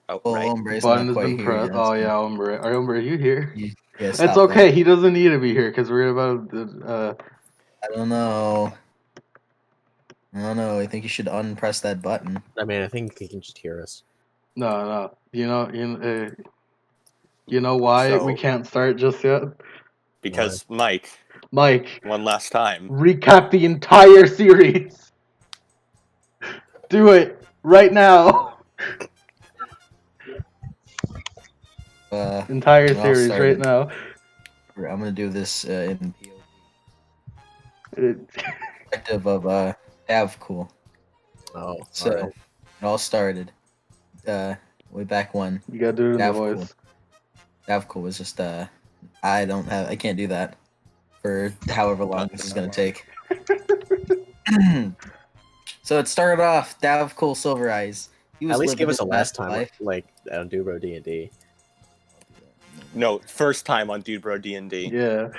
Oh, Oh, right. Hombre's Button not has quite been here pressed. yet. Oh So yeah, Hombre. Hombre, are you here? yeah, It's stop okay. that. He doesn't need to be here because we're about. I don't know. I don't know. I think you should unpress that button. I mean, I think he can just hear us. No. You know why we So, can't start just yet? because Mike, Mike, one last time. recap the entire series. Do it right now. Entire I'll series start right it. now. I'm gonna do this in It- perspective of Davcool. Oh, So all right. it all started way back when you gotta do it in the Davcool. voice. Davcool was just I can't do that for however long this is gonna take. So it started off Davcool Silver Eyes. He was At least living give us his a last best time, life. like Dubro D&D. No. No, first time on Dude Bro D&D. Yeah.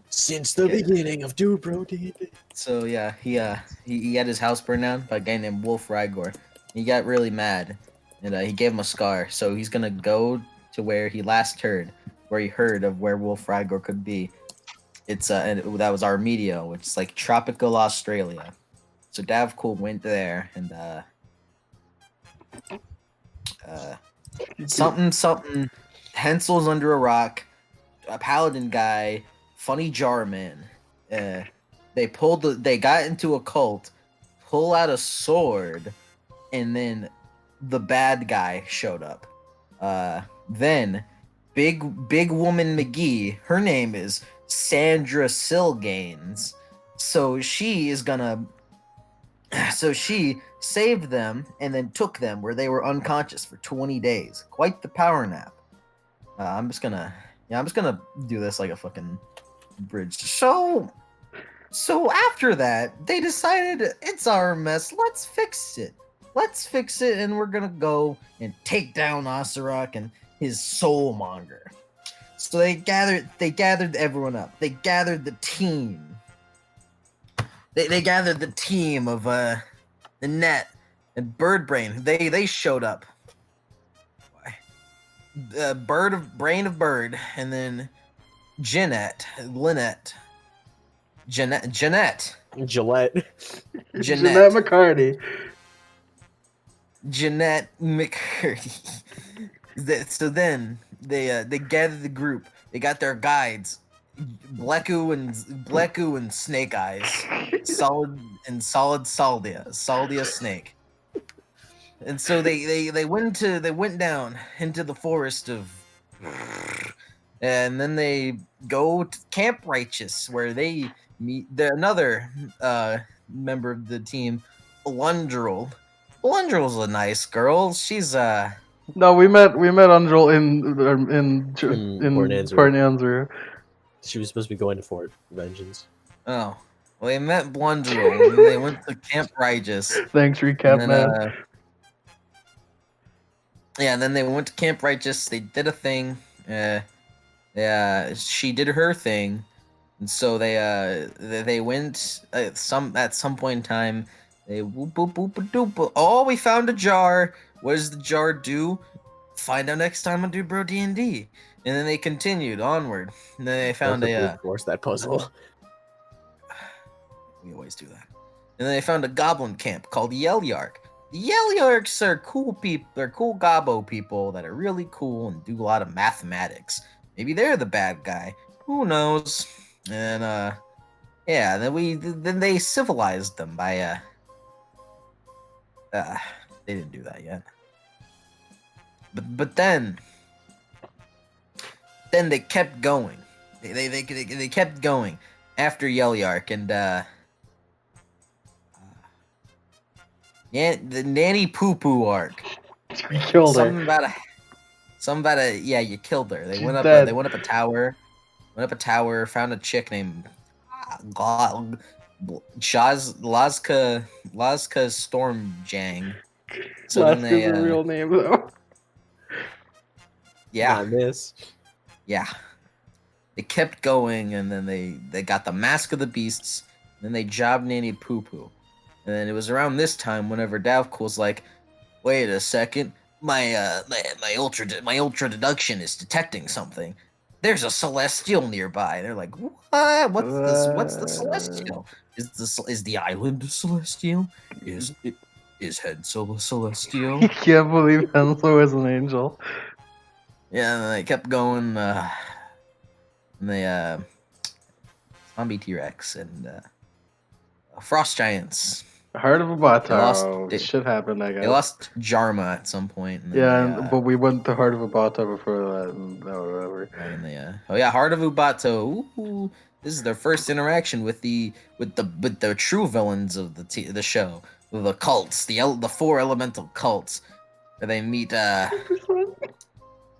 Since the Okay. beginning of Dude Bro D&D. So yeah, he had his house burned down by a guy named Wolf Rygor. He got really mad, and he gave him a scar. So he's gonna go to where he last heard, where he heard of where Wolf Rygor could be. It's that was Armedio, which is like tropical Australia. So Davcool went there and something Hensel's under a rock, a paladin guy, funny jar man. They got into a cult, pull out a sword, and then the bad guy showed up. Then big woman McGee, her name is Sandra Silganes. So she is gonna so she saved them and then took them where they were unconscious for 20 days. Quite the power nap. I'm just gonna do this like a fucking bridge. So after that, they decided it's our mess. Let's fix it. And we're gonna go and take down Oserock and his soulmonger. So they gathered everyone up. They gathered the team. They gathered the team of the net and Birdbrain. They showed up. Brain of Bird, and then Jeanette, Lynette, Jeanette, Gillette. Jeanette McCarty. Jeanette McCurdy. So then they gathered the group. They got their guides, Bleku and Snake Eyes, solid Saldia Snake. And so they went down into the forest of, and then they go to Camp Righteous where they meet another member of the team, Blundrel. Blundrel's a nice girl. She's No, we met Angel in Port Anzor. Port Anzor. She was supposed to be going to Fort Vengeance. oh. Well, they met Blundrel, and then they went to Camp Righteous. Thanks, And recap then man. yeah, and then they went to Camp Righteous. They did a thing. Yeah, she did her thing, and so they went at some point in time. They whoop boop boop boop doop. Oh, we found a jar. What does the jar do? Find out next time on Dude Bro D&D. And then they continued onward. And then they found Perfectly forced that puzzle. we always do that. And then they found a goblin camp called Yelyark. The Yelyarks are cool people. They're cool gobbo people that are really cool and do a lot of mathematics. Maybe they're the bad guy. Who knows? And yeah. Then they civilized them by they didn't do that yet. But then they kept going. They kept going after Yelyark and yeah, the Nanny Poo Poo arc. We killed her. Something about a yeah, you killed her. They She's went up dead. they went up a tower. Found a chick named Lazka Stormjang. So then Laska's they a real name though. yeah. I miss. Yeah. They kept going, and then they got the Mask of the Beasts, and then they jobbed Nanny Poo Poo. And then it was around this time whenever Davcool's like, wait a second. My ultra deduction is detecting something. There's a celestial nearby. They're like, what? What's this? What's the celestial? Is the island celestial? Is Hensel a celestial? You can't believe Hensel was an angel. Yeah, and they kept going. And they zombie T-Rex and frost giants. Heart of They lost. Abato. They, Shit happened, I they guess. lost Jarma at some point. And then Yeah, they, but we went to Heart of Abato before that, and whatever. and they, oh yeah, Heart of Ubato. Ooh, this is their first interaction with the true villains of the show, the cults, the four elemental cults. Where they meet.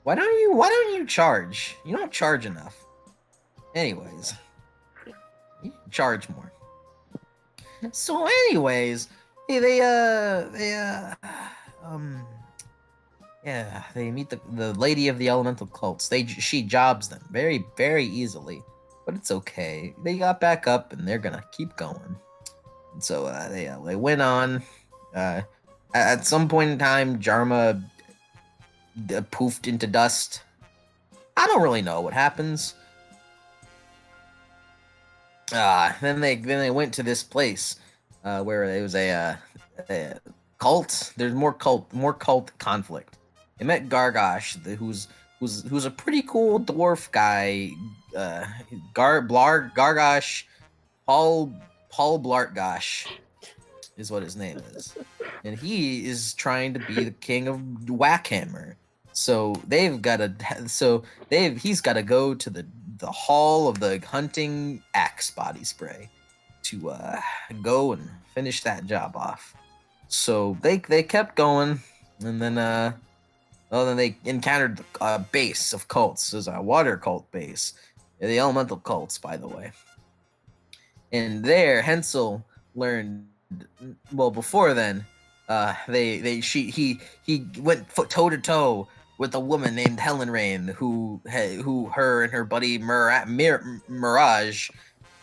Why don't you charge? You don't charge enough. Anyways, you charge more. So, anyways, they meet the lady of the elemental cults. She jobs them very, very easily, but it's okay. They got back up and they're gonna keep going. And so they went on. At some point in time, Jarma poofed into dust. I don't really know what happens. Then they went to this place where there was a cult. There's more cult conflict. They met Gargash, who's a pretty cool dwarf guy. Gargash, Paul Blartgosh is what his name is, and he is trying to be the king of Whackhammer. So he's got to go to the hall of the hunting axe body spray to go and finish that job off. So they kept going, and then then they encountered a base of cults. There's a water cult base, the elemental cults, by the way. And there, Hensel learned. Well, before then, he went toe to toe with a woman named Helen Rain, who her and her buddy Mirage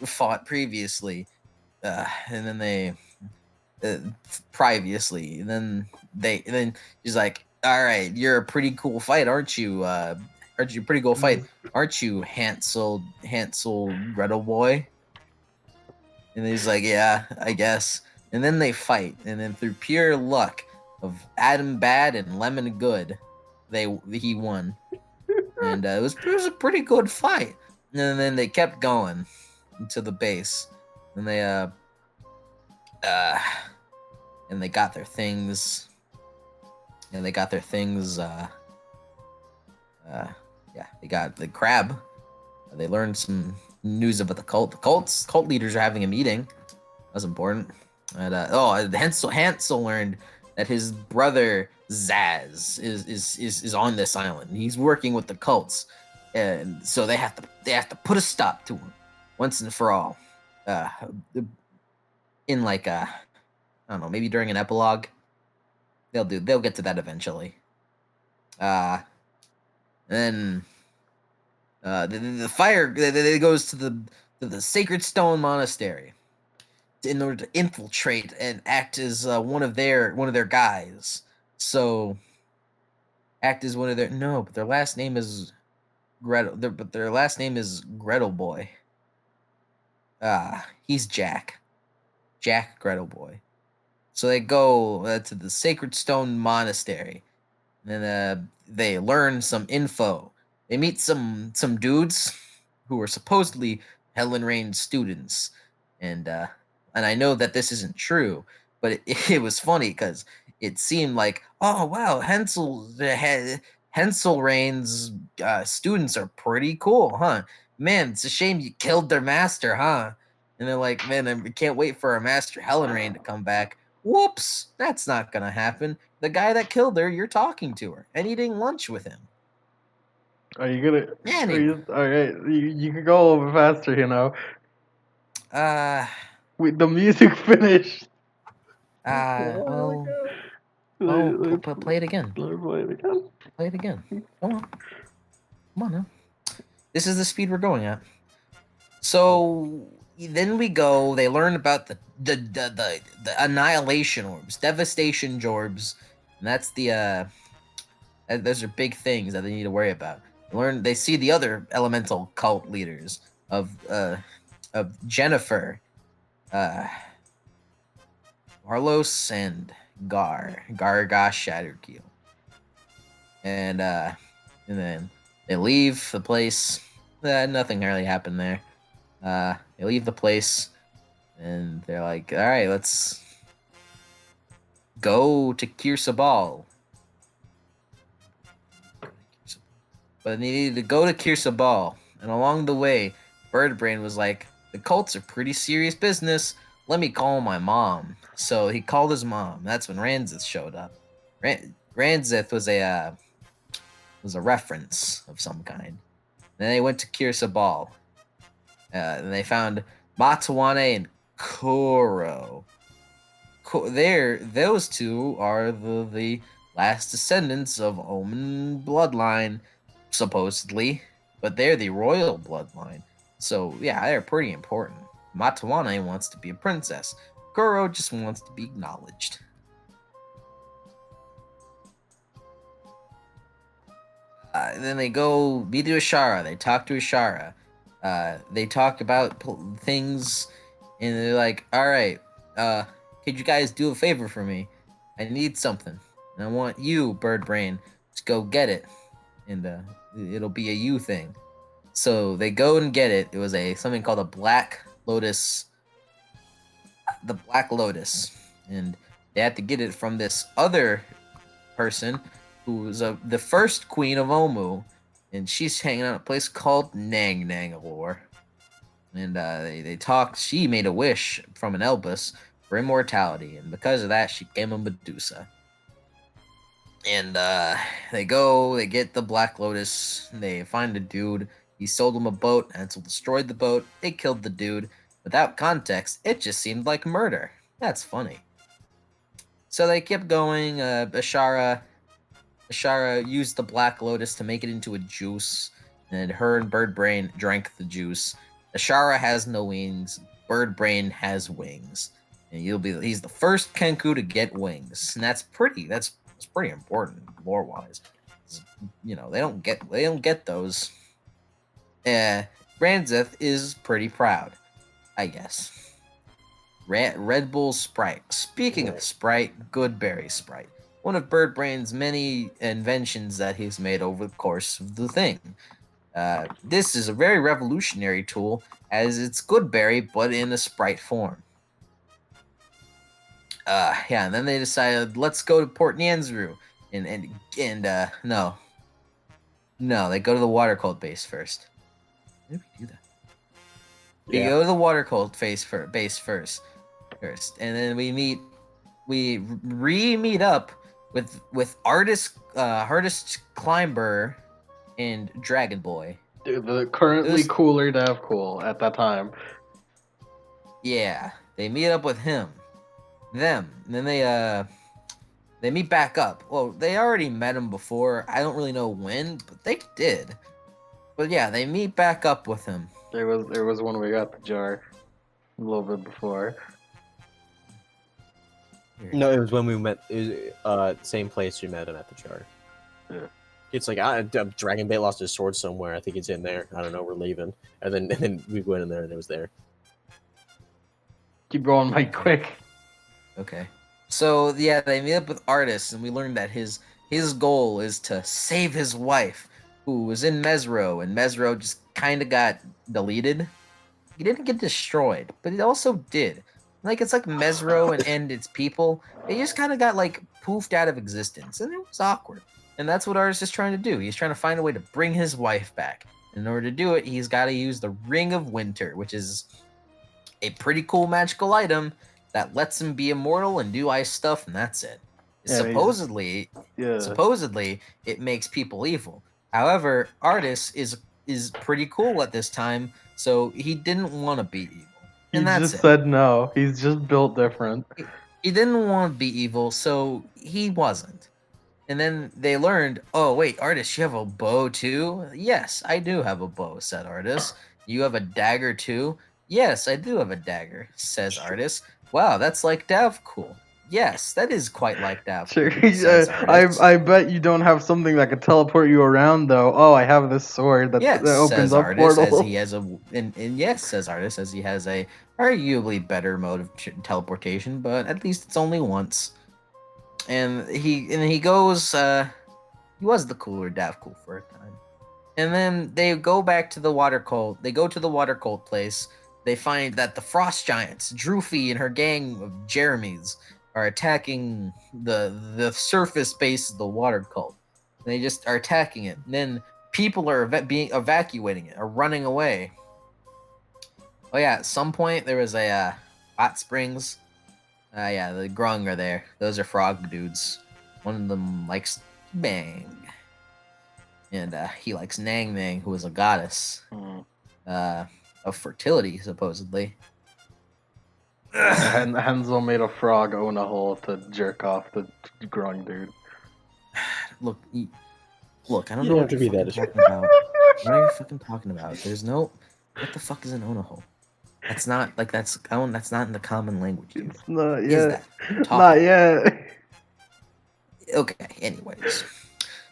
fought previously, and then they previously, and then she's like, "All right, you're a pretty cool fight, aren't you? Aren't you a pretty cool fight? Aren't you, Hansel Gretel boy?" And he's like, "Yeah, I guess." And then they fight, and then through pure luck of Adam Bad and Lemon Good, he won, and it was a pretty good fight. And then they kept going to the base, and they got their things, and they got their things. They got the crab. They learned some news about the cult. The cult leaders are having a meeting. That's important. And Hansel learned that his brother Zaz is on this island. He's working with the cults, and so they have to put a stop to him once and for all. In like I don't know, maybe during an epilogue. They'll get to that eventually. Then the fire goes to the Sacred Stone Monastery in order to infiltrate and act as one of their guys. So act as one of their but their last name is Gretel. Their last name is Gretel Boy. He's Jack Gretel Boy. So they go to the Sacred Stone Monastery, and then they learn some info. They meet some dudes who are supposedly Helen Rain's students, and I know that this isn't true, but it was funny because it seemed like, oh wow, Hensel Rain's students are pretty cool, huh? Man, it's a shame you killed their master, huh? And they're like, man, I can't wait for our master Helen Rain to come back. Whoops, that's not gonna happen. The guy that killed her, you're talking to her and eating lunch with him. Are you gonna? Anyway. All right, you can go a little bit faster, the music finished. Well, play it again. Play it again. Play it again. Come on now. This is the speed we're going at. So then we go. They learn about the annihilation orbs, devastation orbs, and that's the those are big things that they need to worry about. They see the other elemental cult leaders of Jennifer, uh, Marlos, and Garga Shatterkeel, and then they leave the place. Nothing really happened there. They leave the place, and they're like, "All right, let's go to Kirsabal." But they needed to go to Kirsabal, and along the way, Birdbrain was like, "The cults are pretty serious business. Let me call my mom." So he called his mom. That's when Ranzith showed up. Ranzith was a reference of some kind. Then they went to Kirsabal. And they found Matawane and Koro. Those two are the last descendants of Omen bloodline, supposedly, but they're the royal bloodline. So yeah, they're pretty important. Matawane wants to be a princess. Koro just wants to be acknowledged. Then they go meet Ashara. They talk to Ashara. They talk about things, and they're like, "All right, could you guys do a favor for me? I need something, and I want you, Birdbrain, to go get it, and it'll be a you thing." So they go and get it. It was something called a Black Lotus, the Black Lotus, and they had to get it from this other person who was the first queen of Omu, and she's hanging out at a place called Nangangalore. And they talked. She made a wish from an Elbus for immortality, and because of that, she became a Medusa. And they get the Black Lotus. They find a dude. He sold them a boat. Ansel destroyed the boat. They killed the dude. Without context, it just seemed like murder. That's funny. So they kept going. Ashara used the Black Lotus to make it into a juice, and her and Birdbrain drank the juice. Ashara has no wings. Birdbrain has wings, and he's the first Kenku to get wings, and that's pretty important lore wise. They don't get those. Ranzith is pretty proud, I guess. Red Bull Sprite. Speaking of Sprite, Goodberry Sprite. One of Birdbrain's many inventions that he's made over the course of the thing. This is a very revolutionary tool, as it's Goodberry, but in a Sprite form. And then they decided, let's go to Port Nyanzaru. No, they go to the Water Cult base first. Why did we do that? We go to the Water Cult base first, and then we meet up with Artist Climber and Dragon Boy. Dude, the currently cooler Dev Cool at that time. Yeah, they meet up with him. And then they meet back up. Well, they already met him before. I don't really know when, but they did. But yeah, they meet back up with him. There was when we got the jar a little bit before. No, it was when we met. It was, same place we met him at the jar. Yeah. It's like Dragonbait lost his sword somewhere. I think it's in there. I don't know. We're leaving, and then we went in there and it was there. Keep going, Mike, quick. Okay. So yeah, they meet up with Artist, and we learned that his goal is to save his wife, who was in Mesro, and Mesro just kind of got deleted. He didn't get destroyed, but it also did. It's like Mesro and its people. They just kind of got poofed out of existence, and it was awkward. And that's what Artist is trying to do. He's trying to find a way to bring his wife back. In order to do it, he's got to use the Ring of Winter, which is a pretty cool magical item that lets him be immortal and do ice stuff, and that's it. Yeah, supposedly, it makes people evil. However, Artist is pretty cool at this time, so he didn't want to be evil. And he just said no. He's just built different. He didn't want to be evil, so he wasn't. And then they learned, oh, wait, Artist, you have a bow too? Yes, I do have a bow, said Artist. You have a dagger too? Yes, I do have a dagger, says Artist. Wow, that's like Dav cool. Yes, that is quite like that. Sure. Says artist. I bet you don't have something that could teleport you around though. Oh, I have this sword that Yes, opens says up artist, as portals. he has and yes, says artist, as he has a arguably better mode of teleportation, but at least it's only once. And he goes. He was the cooler Daft Cool for a time. And then they go back to the water cult. They go to the water cult place. They find that the frost giants, Droofy and her gang of Jeremys, are attacking the surface base of the water cult. They just are attacking it. And then people are being evacuating it, or running away. Oh yeah, at some point there was a hot springs. Yeah, the Grung are there. Those are frog dudes. One of them likes Bang. And he likes Nang Nang, who is a goddess Hmm. of fertility, supposedly. Hansel made a frog own a hole to jerk off the growing dude. Look, look. I don't You know don't what have you're to be that fucking talking about. What are you fucking talking about? There's no. What the fuck is an onaho? That's not like that's. That's not in the common language. Dude. It's not Is yet. that? What are you talking Not about? yet. Okay. Anyways,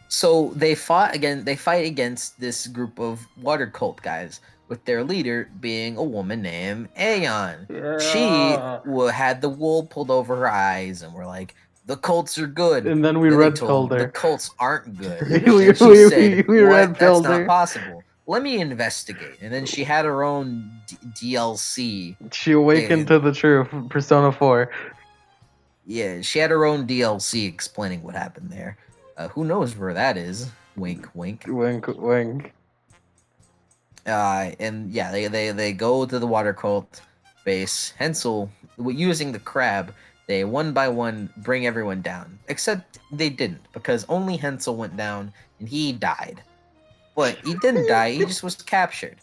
so they fight against this group of water cult guys, with their leader being a woman named Aeon. She Yeah. had the wool pulled over her eyes, and we're like, the cults are good. And then we Then they red told pilled them the her. cults aren't good. we And she said, we "What? red That's pilled not her. possible. Let me investigate." And then she had her own DLC. She awakened to the truth. Persona 4. Yeah, she had her own DLC explaining what happened there. Who knows where that is? Wink, wink. Wink, wink. And yeah, they go to the water cult base. Hensel, using the crab, they one by one bring everyone down. Except they didn't, because only Hensel went down and he died. But he didn't die, he just was captured.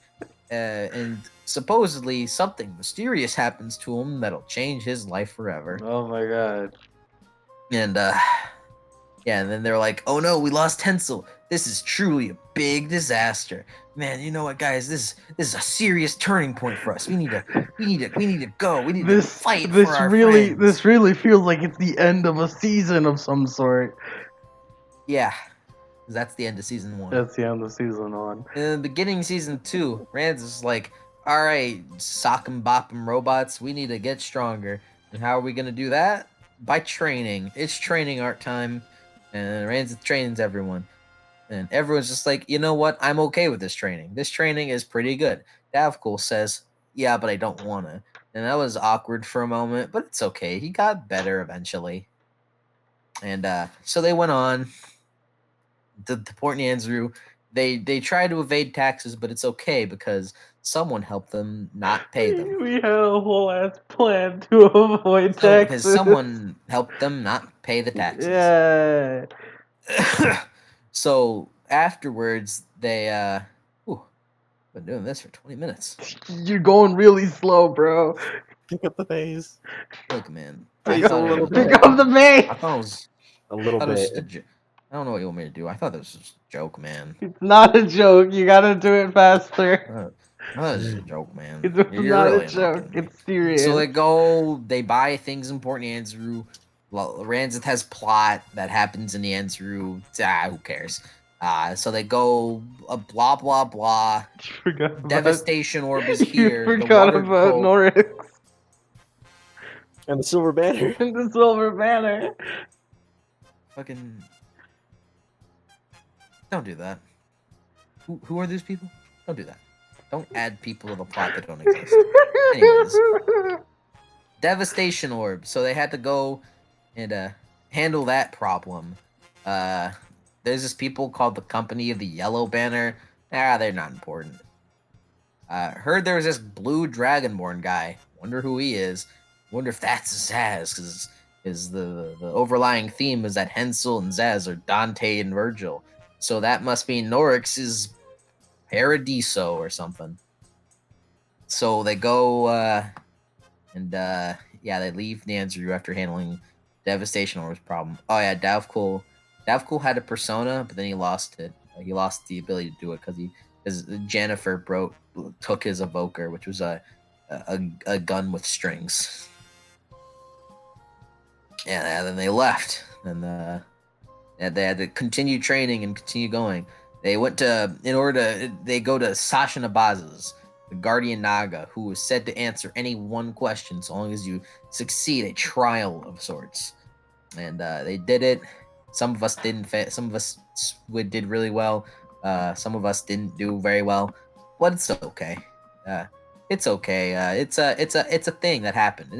And supposedly something mysterious happens to him that'll change his life forever. Oh my god. And yeah, and then they're like, "Oh no, we lost Hensel. This is truly a big disaster, man. You know what, guys? This is a serious turning point for us. We need to go. We need to fight for our friends." This really feels like it's the end of a season of some sort. Yeah, 'cause that's the end of season 1. That's the end of season 1. In the beginning of season 2, Rand is like, "All right, sock 'em bop 'em robots. We need to get stronger. And how are we gonna do that? By training. It's training art time." And Rand trains everyone. And everyone's just like, "You know what? I'm okay with this training. This training is pretty good." Davkul says, "Yeah, but I don't want to." And that was awkward for a moment, but it's okay. He got better eventually. And so they went on to Port Nianzru. They try to evade taxes, but it's okay because someone helped them not pay them. We had a whole ass plan to avoid So, because taxes. someone helped them not pay the taxes. Yeah. So afterwards, they ooh, been doing this for 20 minutes. You're going really slow, bro. Pick up the pace. Look, man. Pick I up a thought it little was, bit. Pick up the I pace. thought it was, A little I thought it was just a bit. I don't know what you want me to do. I thought this was a joke, man. It's not a joke. You gotta do it faster. I thought this was a joke, man. It's You're not a really joke. mocking me. It's serious. So they buy things in Port Nianzru. Ranzith has plot that happens in Nianzru. Who cares? So they go blah blah blah. You forgot about Devastation Orb is You here. The forgot water about cult- Norix And the silver banner. and the silver banner. Fucking don't do that. Who are these people? Don't do that. Don't add people to the plot that don't exist. Anyways. Devastation Orb. So they had to go and handle that problem. There's this people called the Company of the Yellow Banner. They're not important. Heard there was this blue Dragonborn guy. Wonder who he is. Wonder if that's Zaz, because the overlying theme is that Hensel and Zaz are Dante and Virgil. So that must mean Norix is Paradiso or something. So they go they leave Nianzru after handling Devastation Orb's problem. Oh yeah, Davkul had a persona, but then he lost it. He lost the ability to do it because Jennifer took his evoker, which was a gun with strings. And then they left, and they had to continue training and continue going. They went to they go to Sasha Nabaz's, the Guardian Naga, who was said to answer any one question so long as you succeed a trial of sorts. And they did it. Some of us didn't. Some of us did really well. Some of us didn't do very well, but it's okay. It's okay. It's a thing that happened.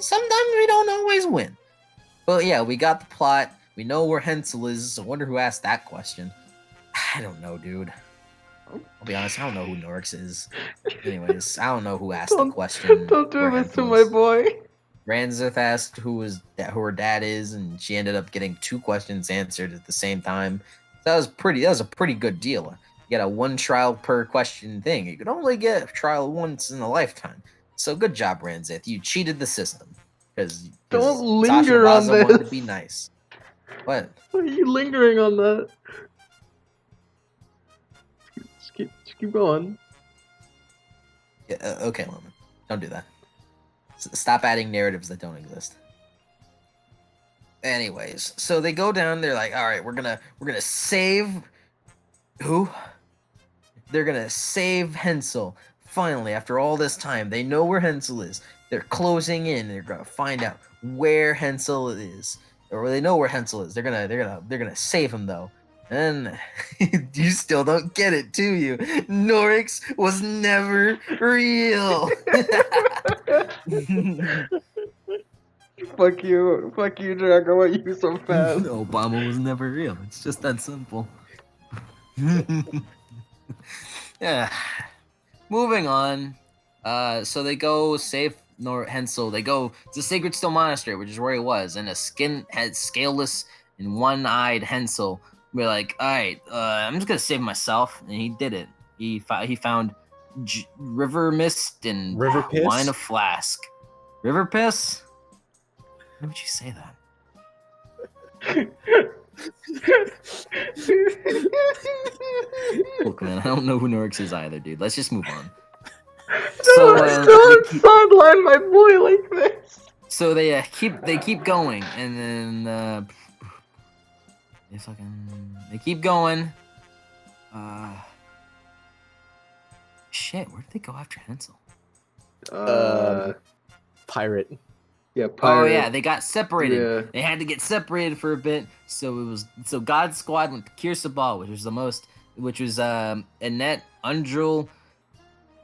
Sometimes we don't always win. But yeah, we got the plot. We know where Hensel is. I wonder who asked that question. I don't know, dude. I'll be honest. I don't know who Norix is. Anyways, I don't know who asked the question. Don't do where this to Hensel my is. boy. Ranzith asked who her dad is, and she ended up getting 2 questions answered at the same time. That was a pretty good deal. You get a 1 trial per question thing. You could only get a trial once in a lifetime. So good job, Ranzith. You cheated the system because Don't Sasha linger on Baza wanted to this. be nice. What? Why are you lingering on that? Just keep going. Yeah, okay, Lemon. Don't do that. Stop adding narratives that don't exist. Anyways, so they go down. They're like, "All right, we're gonna save who? They're gonna save Hensel. Finally, after all this time, they know where Hensel is. They're closing in. They're gonna find out where Hensel is, or they know where Hensel is. They're gonna save him though." And you still don't get it, do you? Norix was never real. Fuck you, Draco. Why you so fast? Obama was never real. It's just that simple. Yeah. Moving on. So they go save Hensel. They go to Sacred Stone Monastery, which is where he was, and a skin-head, scaleless and one-eyed Hensel. We're like, all right, I'm just gonna save myself, and he did it. He found river mist and River piss? wine of flask. River piss? Why would you say that? Look, man, I don't know who Norix is either, dude. Let's just move on. Don't sideline my boy like this. So they keep going, and then they keep going. Shit, where did they go after Hensel? Pirate. Yeah, pirate. Oh yeah, they got separated. Yeah. They had to get separated for a bit. So God Squad went to Kirsabal, which was Annette, Undrul,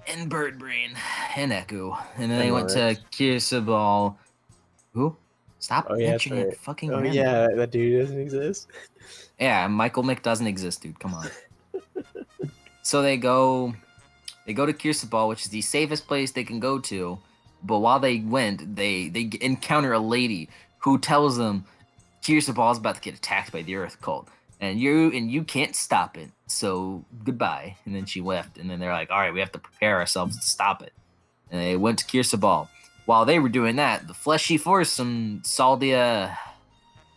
and Birdbrain, and Echo. And then they went to Kirsabal. Who? Stop mentioning it. Fucking random. Yeah, that dude doesn't exist. Yeah, Michael Mick doesn't exist, dude. Come on. So they go to Kirsabal, which is the safest place they can go to. But while they went, they encounter a lady who tells them Kirsabal is about to get attacked by the Earth Cult, and you can't stop it. So goodbye. And then she left. And then they're like, all right, we have to prepare ourselves to stop it. And they went to Kirsabal. While they were doing that, the fleshy foursome, Saldia,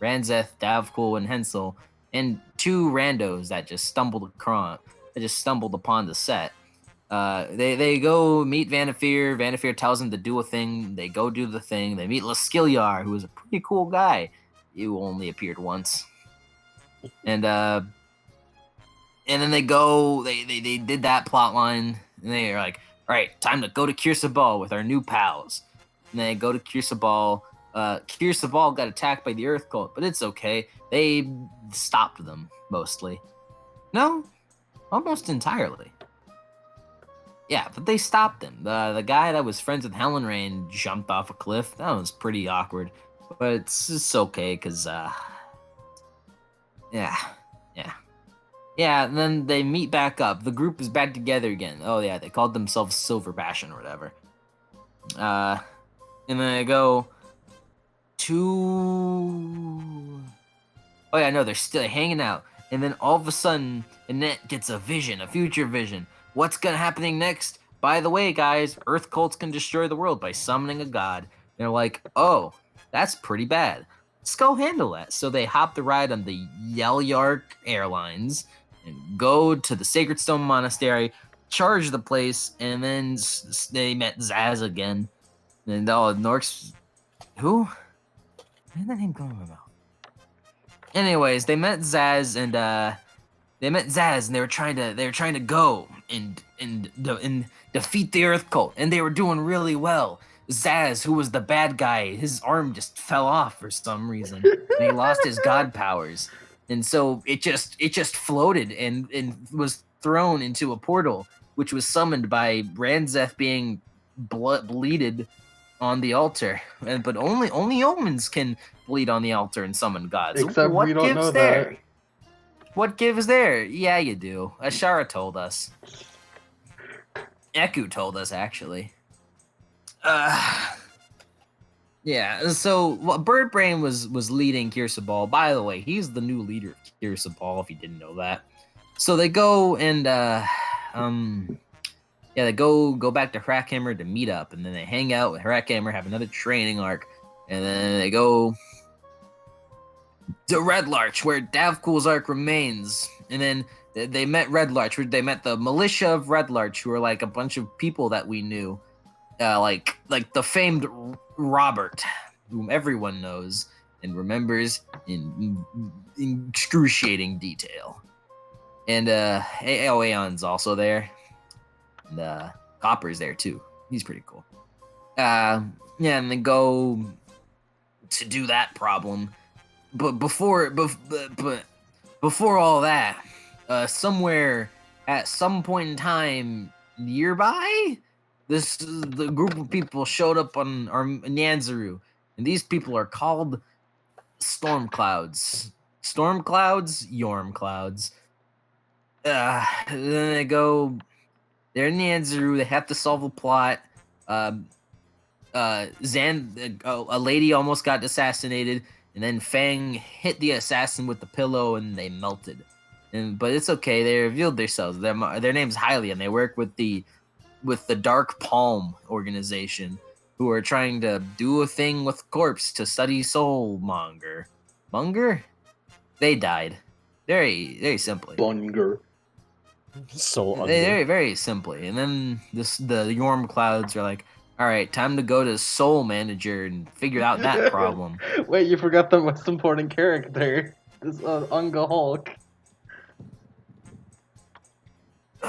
Ranzeth, Davkul, and Hensel, and 2 randos that just stumbled upon the set. They go meet Vanafir. Vanafir tells them to do a thing. They go do the thing. They meet Laskiliar, who is a pretty cool guy. He only appeared once. And then they go. They did that plot line, and they are like, all right, time to go to Kirsabal with our new pals. And they go to Kirsabal. Kirsabal got attacked by the Earth Cult, but it's okay. They stopped them mostly. No, almost entirely. Yeah, but they stopped him. The guy that was friends with Helen Rain jumped off a cliff. That was pretty awkward, but it's okay because yeah. And then they meet back up. The group is back together again. Oh yeah, they called themselves Silver Bastion or whatever. And then they go to. Oh yeah, no, they're still hanging out. And then all of a sudden, Annette gets a future vision. What's gonna happening next? By the way, guys, Earth cults can destroy the world by summoning a god. And they're like, oh, that's pretty bad. Let's go handle that. So they hop the ride on the Yelyark Airlines and go to the Sacred Stone Monastery, charge the place, and then they met Zaz again. And Norix, who? Where did that name come from my mouth? Anyways, they met Zaz and they were trying to go and defeat the Earth Cult, and they were doing really well. Zaz, who was the bad guy, his arm just fell off for some reason, and he lost his god powers, and so it just floated and was thrown into a portal, which was summoned by Ranzeth being bleeded on the altar, but only omens can bleed on the altar and summon gods. Except what we don't gives know there? that. What gives there? Yeah, you do. Ashara told us. Eku told us, actually. Yeah, so Birdbrain was leading Kirsabal. By the way, he's the new leader of Kirsabal, if you didn't know that. So they go and they go back to Hrackhammer to meet up, and then they hang out with Hrackhammer, have another training arc, and then they go to Red Larch, where Davkul's arc remains. And then they met Red Larch. They met the militia of Red Larch, who are like a bunch of people that we knew, like the famed Robert, whom everyone knows and remembers in excruciating detail. And Aeon's also there, and Copper's there too. He's pretty cool. And they go to do that problem. But before all that, somewhere at some point in time nearby, the group of people showed up on Nyanzaru, and these people are called Storm Clouds. Storm Clouds, Yorm Clouds. Then they go. They're in Nyanzaru. They have to solve a plot. A lady almost got assassinated. And then Fang hit the assassin with the pillow, and they melted. But it's okay. They revealed themselves. Their name's Hylia, and they work with the Dark Palm organization, who are trying to do a thing with corpse to study Soulmonger. Monger? They died. Very, very simply. Bunger. Very, very simply. And then the Yorm Clouds are like, all right, time to go to Soul Manager and figure out that problem. Wait, you forgot the most important character. This Unga Hulk.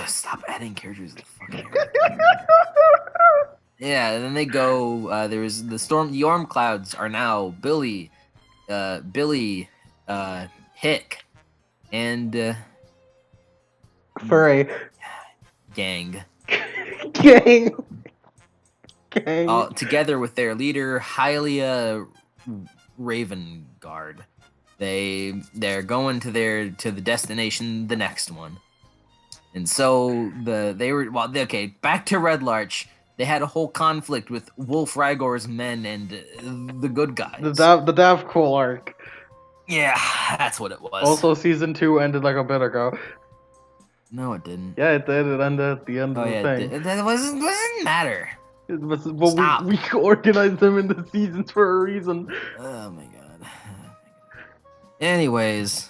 Stop adding characters to the fucking Yeah, and then they go. There's the Yorm Clouds are now Billy, Hick, and Furry. Gang. Gang. Together with their leader Hylia Ravengard, they're going to the destination, the next one. And so back to Red Larch. They had a whole conflict with Wolf Rygor's men and the good guys. The Davkul arc. Yeah, that's what it was. Also, season 2 ended like a bit ago. No, it didn't. Yeah, it did. It ended at the end of the thing. It doesn't matter. But we organized them into seasons for a reason. Oh my god. Anyways,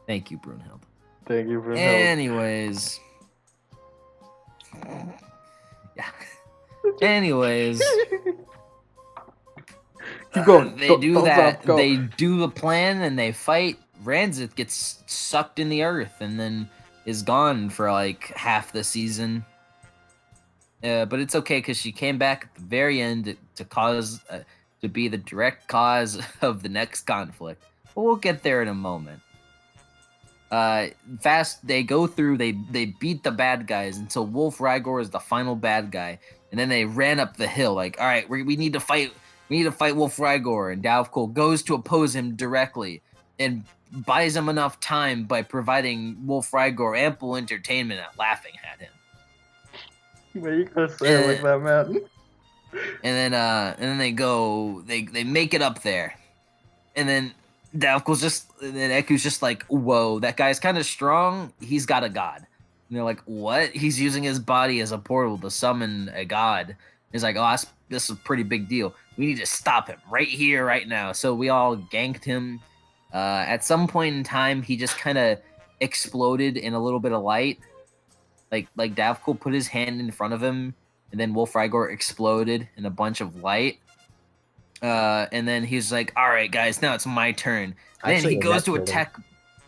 thank you, Brunhild. Thank you, Brunhild. Anyways. Yeah. Anyways. Keep going. They do that. They do the plan and they fight. Ranzith gets sucked in the earth and then is gone for like half the season. But it's okay because she came back at the very end to be the direct cause of the next conflict. But we'll get there in a moment. Fast, they go through. They beat the bad guys until Wolf Rygor is the final bad guy, and then they ran up the hill. Like, all right, we need to fight. We need to fight Wolf Rygor, and Davkul goes to oppose him directly and buys him enough time by providing Wolf Rygor ample entertainment at laughing at him. Wait, you gotta say it like that, man. And then they go. They make it up there, and then Eku's just like, whoa, that guy's kind of strong. He's got a god. And they're like, what? He's using his body as a portal to summon a god. He's like, oh, this is a pretty big deal. We need to stop him right here, right now. So we all ganked him. At some point in time, he just kind of exploded in a little bit of light. Like Davkul put his hand in front of him, and then Wolf Rygor exploded in a bunch of light. And then he's like, "All right, guys, now it's my turn." Then Actually, he goes Annette to killed him. attack.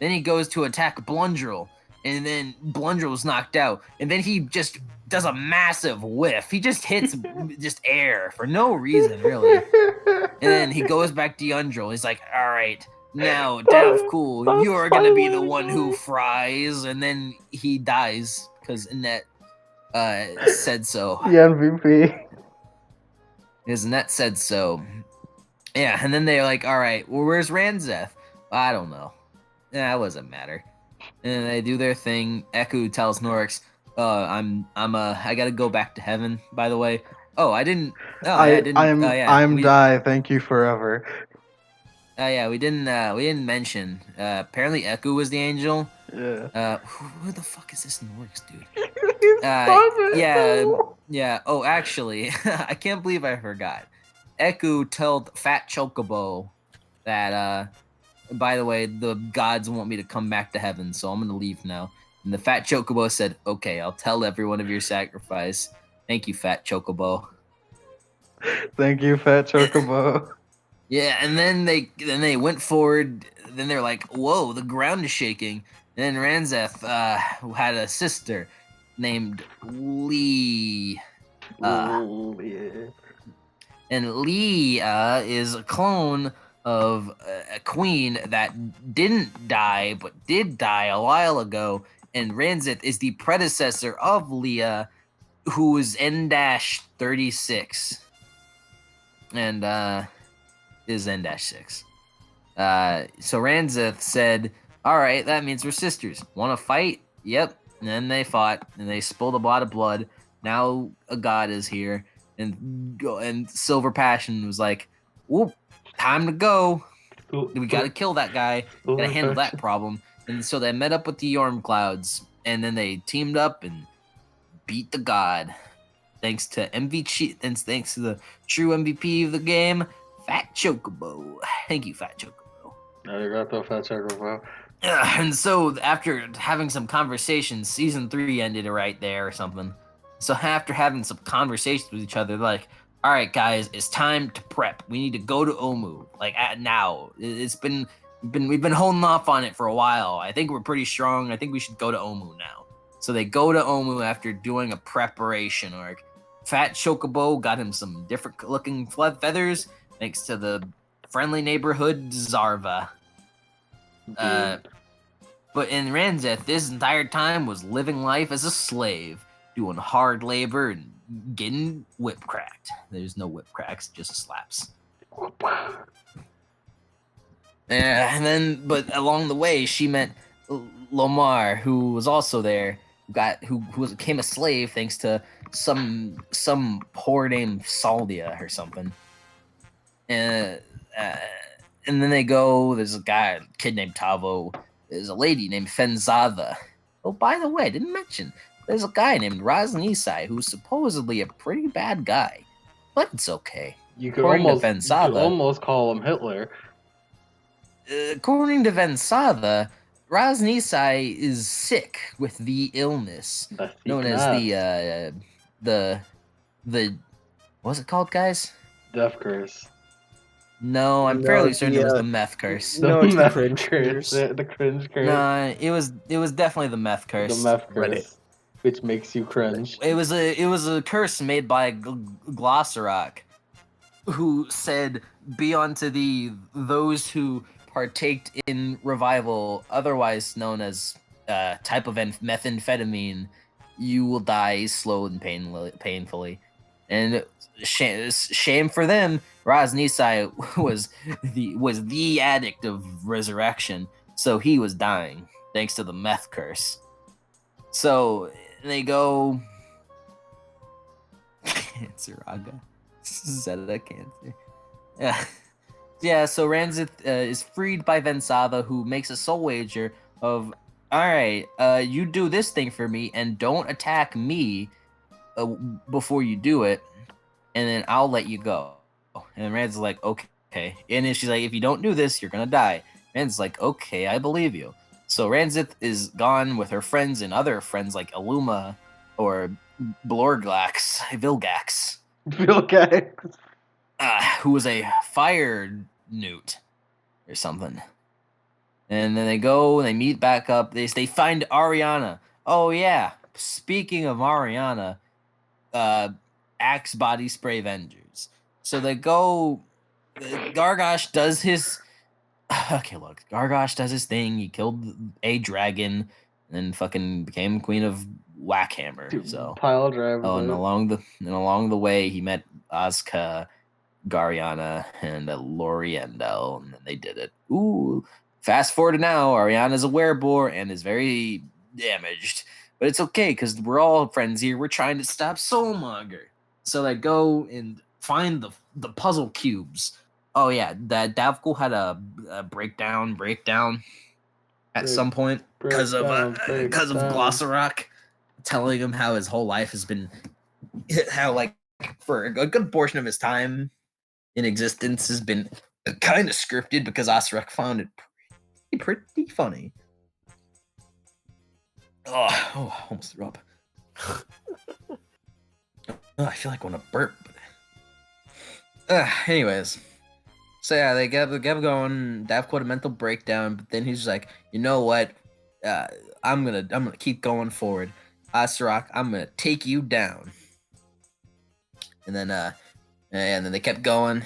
Then he goes to attack Blundrel, and then Blundrel's knocked out. And then he just does a massive whiff. He just hits just air for no reason, really. And then he goes back to Yundrel. He's like, "All right, now Dav Cool, That's you're gonna be the finally one who going. fries." And then he dies because Annette said so. The MVP. His net said so. Yeah, and then they're like, "All right, well, where's Ranzeth?" I don't know. Yeah, it doesn't matter. And they do their thing. Eku tells Norix, I gotta go back to heaven. By the way, oh, I didn't. Oh, yeah, I didn't. Yeah, I'm die. Thank you forever. yeah, we didn't mention. Apparently, Eku was the angel. Yeah. Who the fuck is this Norix dude? Stop it. Yeah, No. yeah. Oh, actually, I can't believe I forgot. Eku told Fat Chocobo that, by the way, the gods want me to come back to heaven, so I'm gonna leave now. And the Fat Chocobo said, "Okay, I'll tell everyone of your sacrifice. Thank you, Fat Chocobo." Thank you, Fat Chocobo. Yeah, and then they went forward. Then they're like, "Whoa, the ground is shaking." And then Ranzeth had a sister named Lee. Ooh, yeah. And Lee is a clone of a queen that didn't die but did die a while ago. And Ranzith is the predecessor of Leah, who is N-36 and is N-6. So Ranzith said, "All right, that means we're sisters. Want to fight?" Yep. And then they fought, and they spilled a lot of blood. Now a god is here, and Silver Passion was like, "Whoop, time to go. We got to kill that guy. Got to handle that problem." And so they met up with the Yorm Clouds, and then they teamed up and beat the god. Thanks to MVP, and thanks to the true MVP of the game, Fat Chocobo. Thank you, Fat Chocobo. Arigato, Fat Chocobo. And so after having some conversations, season 3 ended right there or something. So after having some conversations with each other, they're like, "All right, guys, it's time to prep. We need to go to Omu like now. It's been we've been holding off on it for a while. I think we're pretty strong. I think we should go to Omu now." So they go to Omu after doing a preparation arc. Fat Chocobo got him some different looking feathers thanks to the friendly neighborhood Zarva. But in Ranzeth, this entire time was living life as a slave, doing hard labor and getting whip cracked. There's no whip cracks, just slaps. And then, but along the way, she met Lomar, who was also there. Who became a slave thanks to some whore named Saldia or something. And then they go. There's a kid named Tavo. There's a lady named Fenzada. Oh, by the way, I didn't mention. There's a guy named Raznisai who's supposedly a pretty bad guy, but it's okay. You could According to almost call him Hitler. According to Vensada, Raznisai is sick with the illness known as the what's it called, guys? Death curse. No, I'm fairly certain it was the meth curse. No, it's the meth cringe curse. The cringe curse. No, it was definitely the meth curse. The meth curse, Reddit. which makes you cringe. It was a curse made by Glossarock, who said, "Be unto thee those who partaked in revival, otherwise known as type of methamphetamine, you will die slow and painfully." And shame for them, Raz Nisai was the addict of resurrection, so he was dying thanks to the meth curse. So they go Cancer Raga. Zeta Cancer. Yeah, so Ranzith is freed by Vensada, who makes a soul wager of, "All right, you do this thing for me and don't attack me before you do it, and then I'll let you go." And Ranzith's like, "Okay." And then she's like, "If you don't do this, you're gonna die." Ranzith's like, "Okay, I believe you." So Ranzith is gone with her friends and other friends like Aluma or Blorglax, Vilgax. Vilgax. who was a fire newt or something. And then they go and they meet back up. They find Ariana. Oh yeah. Speaking of Ariana, Axe body spray Avengers. So they go. Gargosh does his. Okay, look. Gargosh does his thing. He killed a dragon, and then fucking became queen of Whackhammer. Dude, So pile drive. oh, and along the way, he met Asuka, Gariana, and Loriendel, and then they did it. Ooh. Fast forward to now, Ariana's a werebore and is very damaged. But it's okay, because we're all friends here. We're trying to stop Soulmonger. So they go and find the puzzle cubes. Oh yeah, that Davkul had a breakdown at some point because of Glossarock telling him how his whole life has been how like for a good portion of his time in existence has been kind of scripted because Asurak found it pretty funny. Oh, almost threw up. I feel like I want to burp. Anyways, so yeah, they kept going. Davkul had a mental breakdown, but then he's just like, you know what? I'm gonna keep going forward. Asurak, I'm gonna take you down. And then they kept going,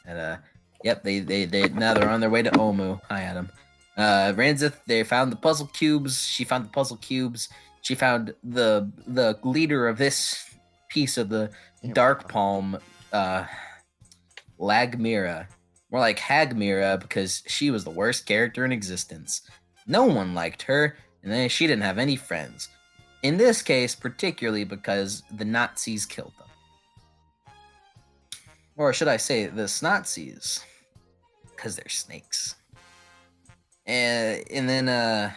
and yep, they now they're on their way to Omu. Hi, Adam. Ranzith, they found the puzzle cubes. She found the puzzle cubes. She found the leader of this piece of the Dark Palm, Lagmira. More like Hagmira, because she was the worst character in existence. No one liked her, and then she didn't have any friends. In this case, particularly because the Nazis killed them. Or should I say, the Snotsies. Because they're snakes. And then yeah,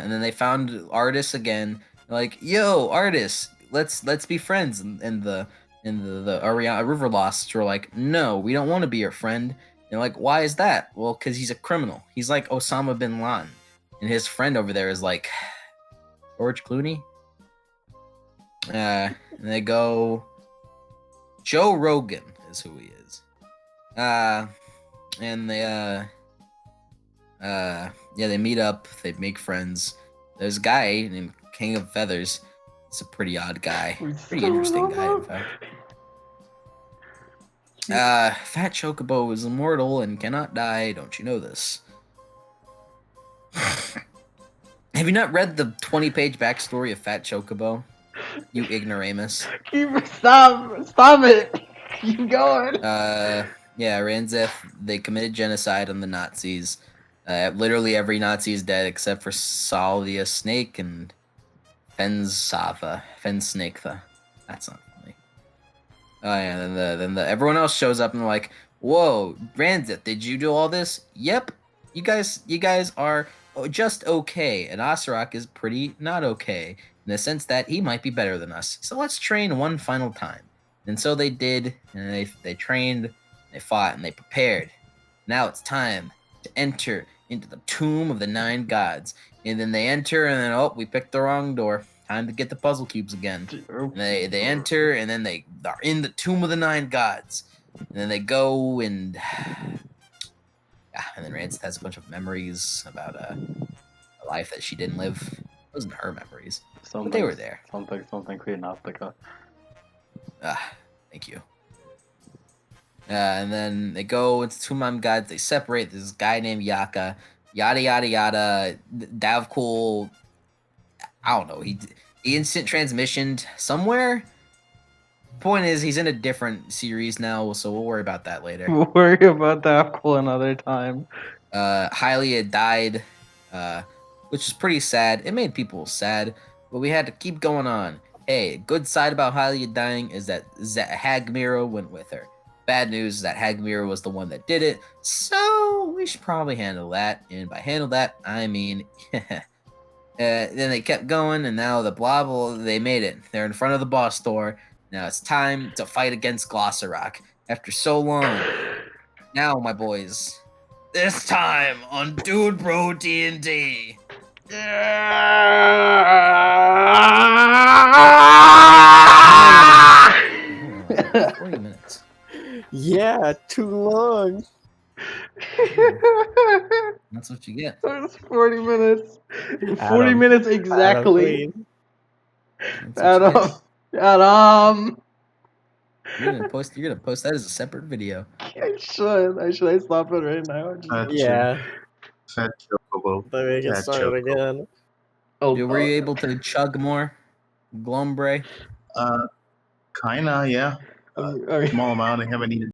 and then they found Artis again. They're like, yo, Artis, let's be friends. And the Ariana River Lost were like, no, we don't want to be your friend. And they're like, why is that? Well, because he's a criminal. He's like Osama bin Laden, and his friend over there is like George Clooney. And they go. Joe Rogan is who he is. And they they meet up, they make friends. There's a guy named King of Feathers. It's a pretty odd guy. Pretty interesting guy, in fact. Fat Chocobo is immortal and cannot die, don't you know this? Have you not read the 20-page backstory of Fat Chocobo? You ignoramus. Stop it! Keep going. Yeah, Ranzith, they committed genocide on the Nazis. Literally every Nazi is dead except for Salvia Snake and Fensava. Fensnaketha. That's not funny. Oh yeah, then everyone else shows up and they're like, whoa, Ranzith, did you do all this? Yep. You guys are just okay, and Asurak is pretty not okay, in the sense that he might be better than us. So let's train one final time. And so they did, and they trained, they fought, and they prepared. Now it's time to enter into the tomb of the 9 gods. And then they enter, and then, oh, we picked the wrong door. Time to get the puzzle cubes again. And they enter, and then they are in the tomb of the 9 gods. And then they go, and then Ranzith has a bunch of memories about a life that she didn't live. It wasn't her memories, but they were there. Something Creanostica. Thank you. And then they go into Tomb of Gods. They separate. There's this guy named Yaka. Yada yada yada. Davkul. I don't know. He instant transmissioned somewhere. Point is, he's in a different series now, so we'll worry about that later. We'll worry about Davkul another time. Hylia died, which is pretty sad. It made people sad, but we had to keep going on. Hey, good side about Hylia dying is that Hagmira went with her. Bad news is that Hagmira was the one that did it, so we should probably handle that. And by handle that, I mean, then they kept going, and now the blah, they made it. They're in front of the boss door. Now it's time to fight against Glossarock. After so long. Now, my boys, this time on Dude Bro D&D. Yeah, too long. That's what you get. It's 40 minutes. 40 Adam. minutes Adam exactly. Queen. That's what you Adam. get. Adam. You're gonna post that as a separate video. I should. I stop it right now? Yeah. Fat chocobo. Let me get Fat started choco. again. Oh, Dude, were you able to chug more? Glombre? Kinda, yeah. okay. Small amount. I haven't eaten